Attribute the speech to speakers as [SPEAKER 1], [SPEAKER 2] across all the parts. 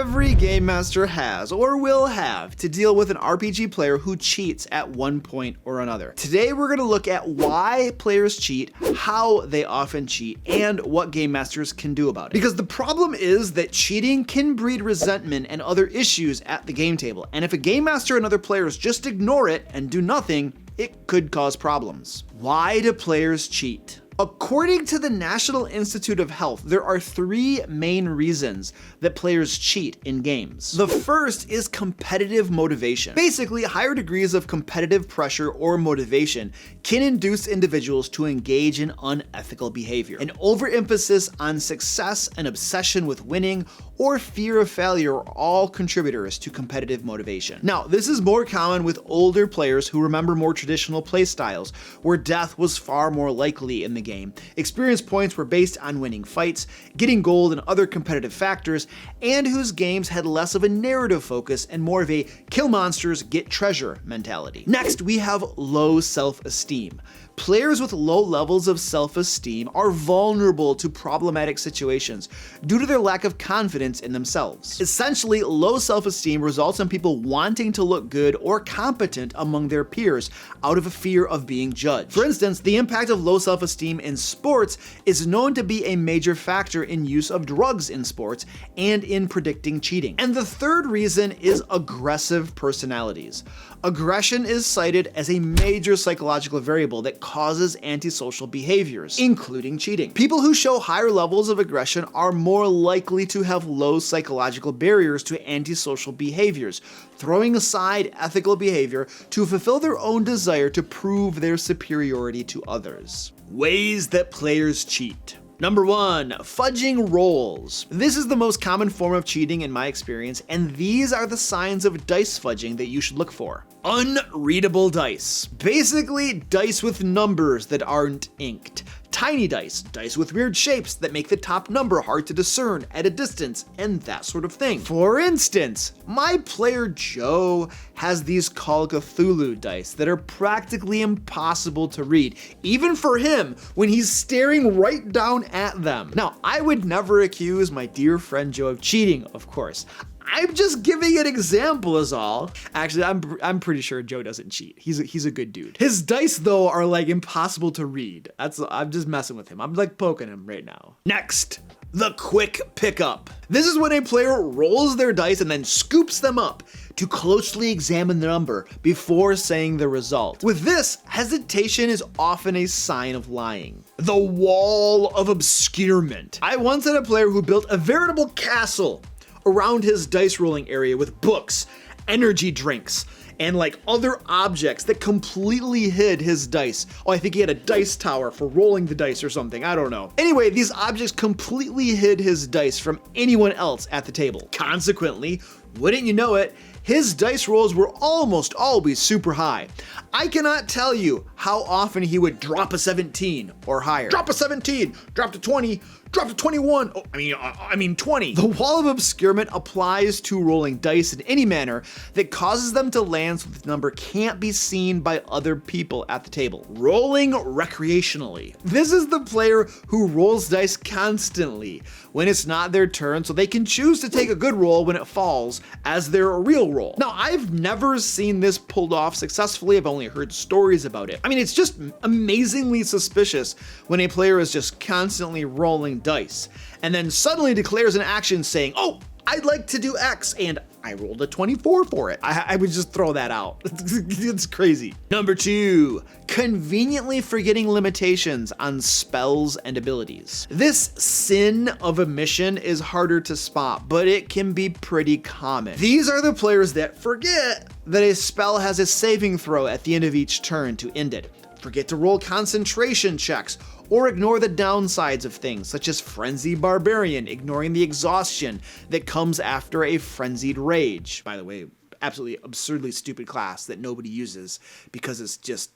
[SPEAKER 1] Every game master has or will have to deal with an RPG player who cheats at one point or another. Today we're going to look at why players cheat, how they often cheat, and what game masters can do about it. Because the problem is that cheating can breed resentment and other issues at the game table, and if a game master and other players just ignore it and do nothing, it could cause problems. Why do players cheat? According to the National Institute of Health, there are three main reasons that players cheat in games. The first is competitive motivation. Basically, higher degrees of competitive pressure or motivation can induce individuals to engage in unethical behavior. An overemphasis on success, an obsession with winning, or fear of failure are all contributors to competitive motivation. Now, this is more common with older players who remember more traditional play styles, where death was far more likely in the game. Experience points were based on winning fights, getting gold, and other competitive factors, and whose games had less of a narrative focus and more of a kill monsters, get treasure mentality. Next, we have low self-esteem. Players with low levels of self-esteem are vulnerable to problematic situations due to their lack of confidence in themselves. Essentially, low self-esteem results in people wanting to look good or competent among their peers out of a fear of being judged. For instance, the impact of low self-esteem in sports is known to be a major factor in use of drugs in sports and in predicting cheating. And the third reason is aggressive personalities. Aggression is cited as a major psychological variable that causes antisocial behaviors, including cheating. People who show higher levels of aggression are more likely to have low psychological barriers to antisocial behaviors, throwing aside ethical behavior to fulfill their own desire to prove their superiority to others. Ways that players cheat. Number 1, fudging rolls. This is the most common form of cheating in my experience, and these are the signs of dice fudging that you should look for. Unreadable dice. Basically, dice with numbers that aren't inked. Tiny dice, dice with weird shapes that make the top number hard to discern at a distance, and that sort of thing. For instance, my player Joe has these Call Cthulhu dice that are practically impossible to read, even for him when he's staring right down at them. Now, I would never accuse my dear friend Joe of cheating, of course. I'm just giving an example is all. Actually, I'm pretty sure Joe doesn't cheat. He's a good dude. His dice though are like impossible to read. I'm just messing with him. I'm like poking him right now. Next, the quick pickup. This is when a player rolls their dice and then scoops them up to closely examine the number before saying the result. With this, hesitation is often a sign of lying. The wall of obscurement. I once had a player who built a veritable castle around his dice rolling area with books, energy drinks, and like other objects that completely hid his dice. Oh, I think he had a dice tower for rolling the dice or something, I don't know. Anyway, these objects completely hid his dice from anyone else at the table. Consequently, wouldn't you know it, his dice rolls were almost always super high. I cannot tell you how often he would drop a 17 or higher. Drop a 17, drop to 20, drop to 21, I mean 20. The wall of obscurement applies to rolling dice in any manner that causes them to land so the number can't be seen by other people at the table. Rolling recreationally. This is the player who rolls dice constantly when it's not their turn, so they can choose to take a good roll when it falls as their real roll. Now, I've never seen this pulled off successfully. I've only heard stories about it. I mean, it's just amazingly suspicious when a player is just constantly rolling dice and then suddenly declares an action saying, "Oh, I'd like to do X," and I rolled a 24 for it. I would just throw that out. It's crazy. Number 2, conveniently forgetting limitations on spells and abilities. This sin of omission is harder to spot, but it can be pretty common. These are the players that forget that a spell has a saving throw at the end of each turn to end it, forget to roll concentration checks, or ignore the downsides of things, such as Frenzy Barbarian, ignoring the exhaustion that comes after a frenzied rage. By the way, absolutely absurdly stupid class that nobody uses because it's just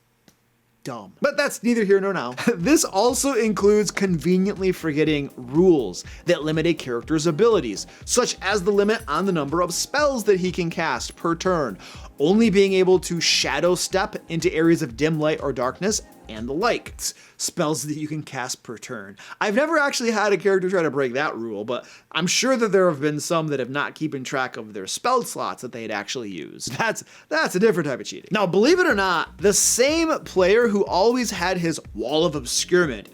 [SPEAKER 1] dumb. But that's neither here nor now. This also includes conveniently forgetting rules that limit a character's abilities, such as the limit on the number of spells that he can cast per turn, only being able to shadow step into areas of dim light or darkness and the like. It's spells that you can cast per turn. I've never actually had a character try to break that rule, but I'm sure that there have been some that have not keeping track of their spell slots that they'd actually use. That's a different type of cheating. Now, believe it or not, the same player who always had his wall of obscurement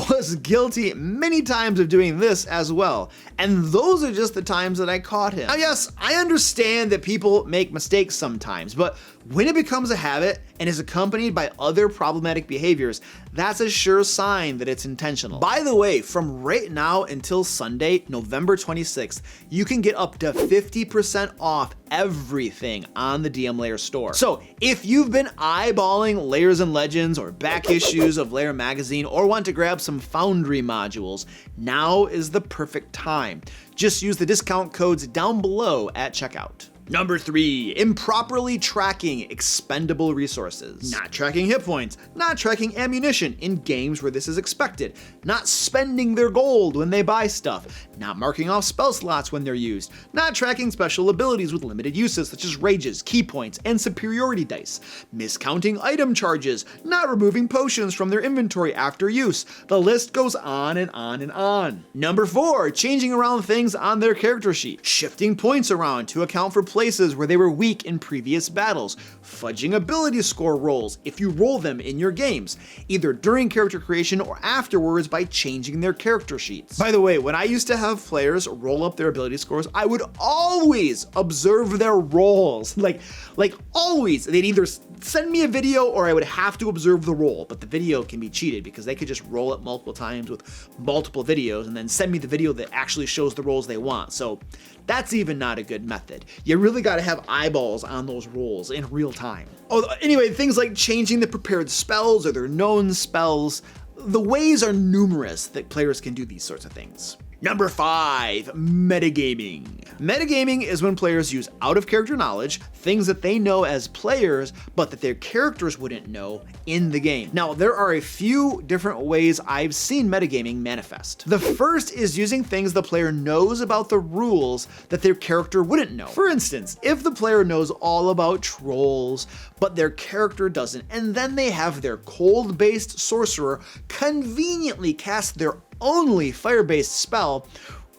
[SPEAKER 1] was guilty many times of doing this as well. And those are just the times that I caught him. Now, yes, I understand that people make mistakes sometimes, but when it becomes a habit and is accompanied by other problematic behaviors, that's a sure sign that it's intentional. By the way, from right now until Sunday, November 26th, you can get up to 50% off everything on the DM Lair store. So if you've been eyeballing Lairs and Legends or back issues of Lair Magazine or want to grab some Foundry modules, now is the perfect time. Just use the discount codes down below at checkout. Number 3, improperly tracking expendable resources. Not tracking hit points, not tracking ammunition in games where this is expected, not spending their gold when they buy stuff, not marking off spell slots when they're used, not tracking special abilities with limited uses such as rages, key points, and superiority dice, miscounting item charges, not removing potions from their inventory after use. The list goes on and on and on. Number 4, changing around things on their character sheet, shifting points around to account for places where they were weak in previous battles, fudging ability score rolls if you roll them in your games, either during character creation or afterwards by changing their character sheets. By the way, when I used to have players roll up their ability scores, I would always observe their rolls. Like always. They'd either send me a video or I would have to observe the roll, but the video can be cheated because they could just roll it multiple times with multiple videos and then send me the video that actually shows the rolls they want. So that's even not a good method. You really got to have eyeballs on those rolls in real time. Oh, anyway, things like changing the prepared spells or their known spells, the ways are numerous that players can do these sorts of things. Number 5, metagaming. Metagaming is when players use out-of-character knowledge, things that they know as players, but that their characters wouldn't know in the game. Now, there are a few different ways I've seen metagaming manifest. The first is using things the player knows about the rules that their character wouldn't know. For instance, if the player knows all about trolls, but their character doesn't, and then they have their cold-based sorcerer conveniently cast their only fire-based spell,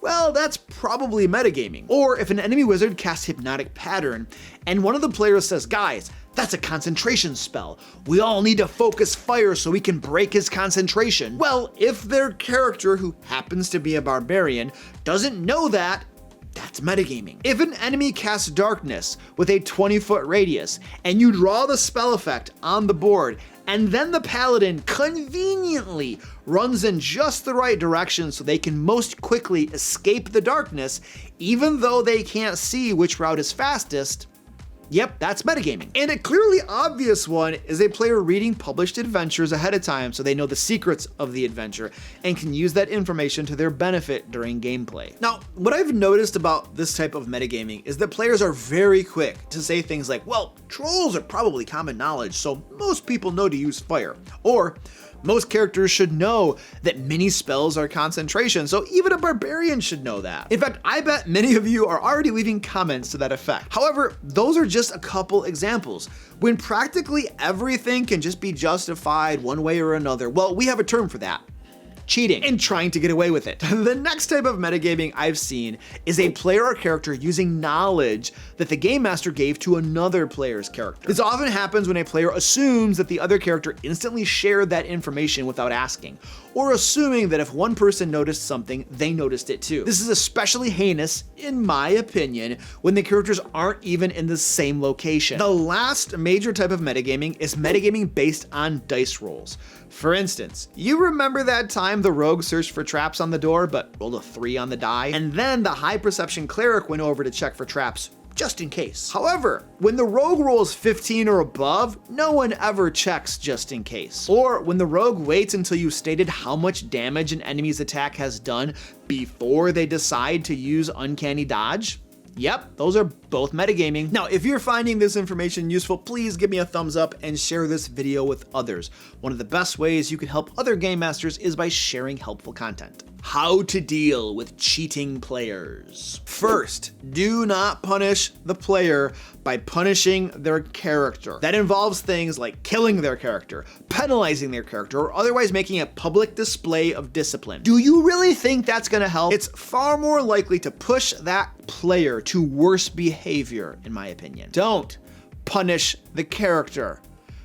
[SPEAKER 1] well, that's probably metagaming. Or if an enemy wizard casts Hypnotic Pattern, and one of the players says, guys, that's a concentration spell. We all need to focus fire so we can break his concentration. Well, if their character, who happens to be a barbarian, doesn't know that, that's metagaming. If an enemy casts darkness with a 20-foot radius, and you draw the spell effect on the board, and then the paladin conveniently runs in just the right direction so they can most quickly escape the darkness, even though they can't see which route is fastest, yep, that's metagaming. And a clearly obvious one is a player reading published adventures ahead of time so they know the secrets of the adventure and can use that information to their benefit during gameplay. Now, what I've noticed about this type of metagaming is that players are very quick to say things like, well, trolls are probably common knowledge, so most people know to use fire. Or, most characters should know that mini spells are concentration, so even a barbarian should know that. In fact, I bet many of you are already leaving comments to that effect. However, those are just a couple examples. When practically everything can just be justified one way or another, well, we have a term for that. Cheating and trying to get away with it. The next type of metagaming I've seen is a player or character using knowledge that the game master gave to another player's character. This often happens when a player assumes that the other character instantly shared that information without asking, or assuming that if one person noticed something, they noticed it too. This is especially heinous, in my opinion, when the characters aren't even in the same location. The last major type of metagaming is metagaming based on dice rolls. For instance, you remember that time the rogue searched for traps on the door but rolled a 3 on the die, and then the high perception cleric went over to check for traps just in case. However, when the rogue rolls 15 or above, no one ever checks just in case. Or when the rogue waits until you've stated how much damage an enemy's attack has done before they decide to use uncanny dodge. Yep, those are both metagaming. Now, if you're finding this information useful, please give me a thumbs up and share this video with others. One of the best ways you can help other game masters is by sharing helpful content. How to deal with cheating players. First, do not punish the player by punishing their character. That involves things like killing their character, penalizing their character, or otherwise making a public display of discipline. Do you really think that's gonna help? It's far more likely to push that player to worse behavior, in my opinion. Don't punish the character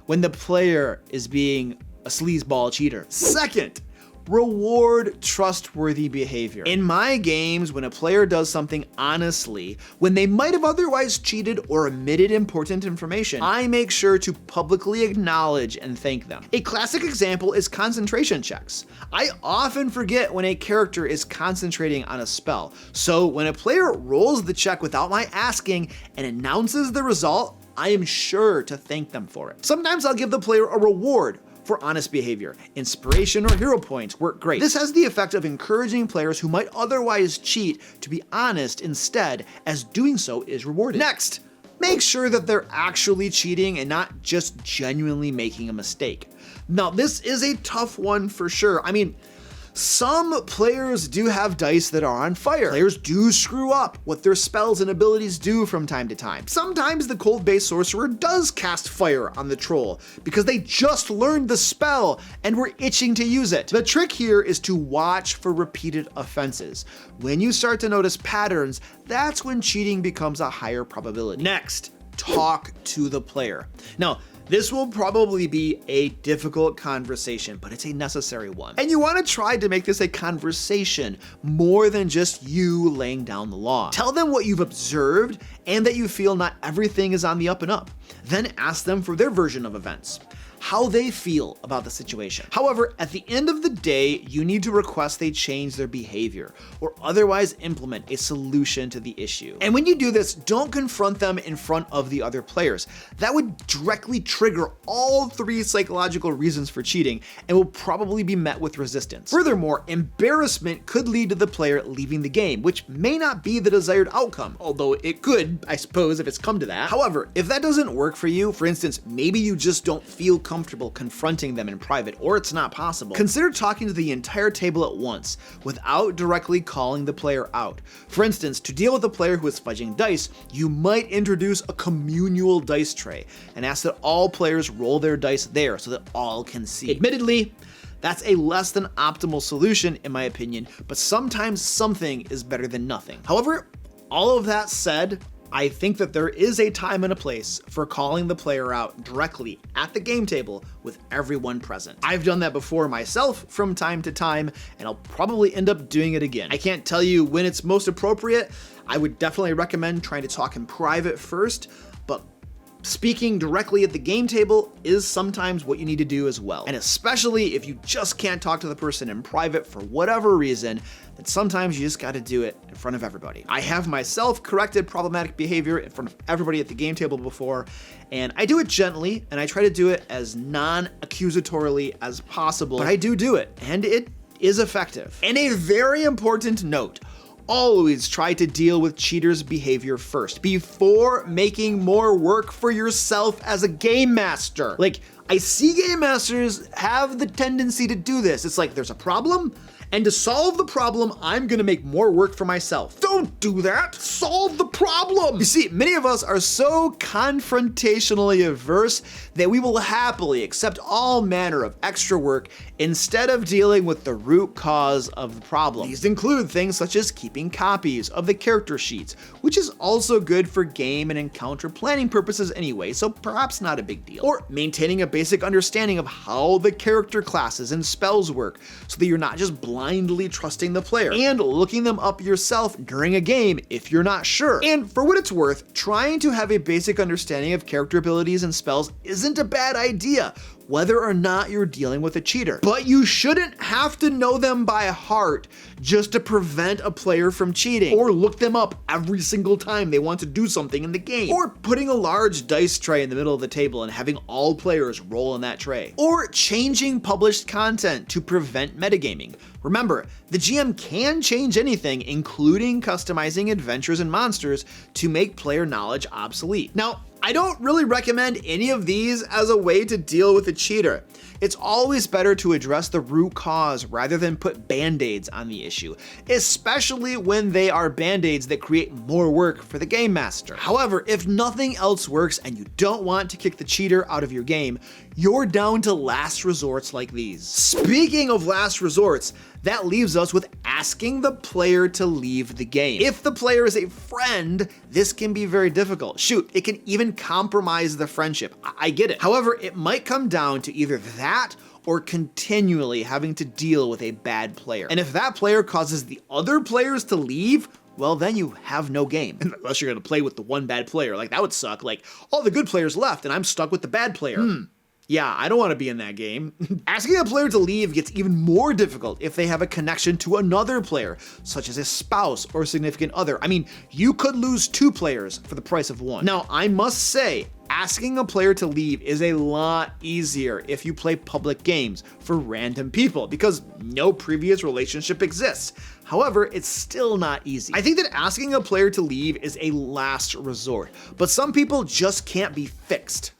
[SPEAKER 1] when the player is being a sleazeball cheater. Second, reward trustworthy behavior. In my games, when a player does something honestly, when they might have otherwise cheated or omitted important information, I make sure to publicly acknowledge and thank them. A classic example is concentration checks. I often forget when a character is concentrating on a spell, so when a player rolls the check without my asking and announces the result, I am sure to thank them for it. Sometimes I'll give the player a reward for honest behavior. Inspiration or hero points work great. This has the effect of encouraging players who might otherwise cheat to be honest instead, as doing so is rewarded. Next, make sure that they're actually cheating and not just genuinely making a mistake. Now, this is a tough one for sure. I mean, some players do have dice that are on fire. Players do screw up what their spells and abilities do from time to time. Sometimes the cold-based sorcerer does cast fire on the troll because they just learned the spell and were itching to use it. The trick here is to watch for repeated offenses. When you start to notice patterns, that's when cheating becomes a higher probability. Next, talk to the player. Now, this will probably be a difficult conversation, but it's a necessary one. And you want to try to make this a conversation more than just you laying down the law. Tell them what you've observed and that you feel not everything is on the up and up. Then ask them for their version of events, how they feel about the situation. However, at the end of the day, you need to request they change their behavior or otherwise implement a solution to the issue. And when you do this, don't confront them in front of the other players. That would directly trigger all 3 psychological reasons for cheating and will probably be met with resistance. Furthermore, embarrassment could lead to the player leaving the game, which may not be the desired outcome, although it could, I suppose, if it's come to that. However, if that doesn't work for you, for instance, maybe you just don't feel comfortable confronting them in private, or it's not possible, consider talking to the entire table at once without directly calling the player out. For instance, to deal with a player who is fudging dice, you might introduce a communal dice tray and ask that all players roll their dice there so that all can see. Admittedly, that's a less than optimal solution in my opinion, but sometimes something is better than nothing. However, all of that said, I think that there is a time and a place for calling the player out directly at the game table with everyone present. I've done that before myself from time to time, and I'll probably end up doing it again. I can't tell you when it's most appropriate. I would definitely recommend trying to talk in private first, but speaking directly at the game table is sometimes what you need to do as well. And especially if you just can't talk to the person in private for whatever reason, then sometimes you just gotta do it in front of everybody. I have myself corrected problematic behavior in front of everybody at the game table before, and I do it gently, and I try to do it as non-accusatorily as possible, but I do it, and it is effective. And a very important note, always try to deal with cheaters' behavior first before making more work for yourself as a game master. Like, I see game masters have the tendency to do this. It's like, there's a problem, and to solve the problem, I'm gonna make more work for myself. Don't do that. Solve the problem. You see, many of us are so confrontationally averse that we will happily accept all manner of extra work instead of dealing with the root cause of the problem. These include things such as keeping copies of the character sheets, which is also good for game and encounter planning purposes anyway, so perhaps not a big deal. Or maintaining a basic understanding of how the character classes and spells work so that you're not just blindly trusting the player, and looking them up yourself during a game if you're not sure. And for what it's worth, trying to have a basic understanding of character abilities and spells isn't a bad idea, whether or not you're dealing with a cheater. But you shouldn't have to know them by heart just to prevent a player from cheating, or look them up every single time they want to do something in the game, or putting a large dice tray in the middle of the table and having all players roll in that tray, or changing published content to prevent metagaming. Remember, the GM can change anything, including customizing adventures and monsters to make player knowledge obsolete. Now, I don't really recommend any of these as a way to deal with a cheater. It's always better to address the root cause rather than put band-aids on the issue, especially when they are band-aids that create more work for the game master. However, if nothing else works and you don't want to kick the cheater out of your game, you're down to last resorts like these. Speaking of last resorts, that leaves us with asking the player to leave the game. If the player is a friend, this can be very difficult. Shoot, it can even compromise the friendship. I get it. However, it might come down to either that or continually having to deal with a bad player. And if that player causes the other players to leave, well, then you have no game. Unless you're gonna play with the one bad player. Like, that would suck. Like, all the good players left and I'm stuck with the bad player. Yeah, I don't want to be in that game. Asking a player to leave gets even more difficult if they have a connection to another player, such as a spouse or significant other. I mean, you could lose 2 players for the price of 1. Now, I must say, asking a player to leave is a lot easier if you play public games for random people because no previous relationship exists. However, it's still not easy. I think that asking a player to leave is a last resort, but some people just can't be fixed.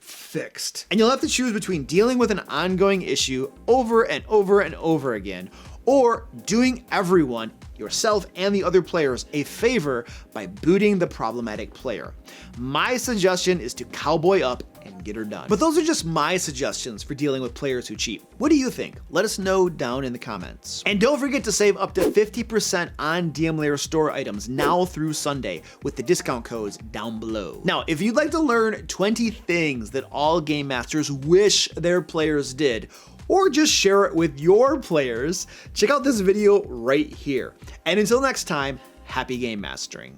[SPEAKER 1] And you'll have to choose between dealing with an ongoing issue over and over and over again, or doing everyone, yourself and the other players, a favor by booting the problematic player. My suggestion is to cowboy up and get her done. But those are just my suggestions for dealing with players who cheat. What do you think? Let us know down in the comments. And don't forget to save up to 50% on DM Lair store items now through Sunday with the discount codes down below. Now, if you'd like to learn 20 things that all game masters wish their players did, or just share it with your players, check out this video right here. And until next time, happy game mastering.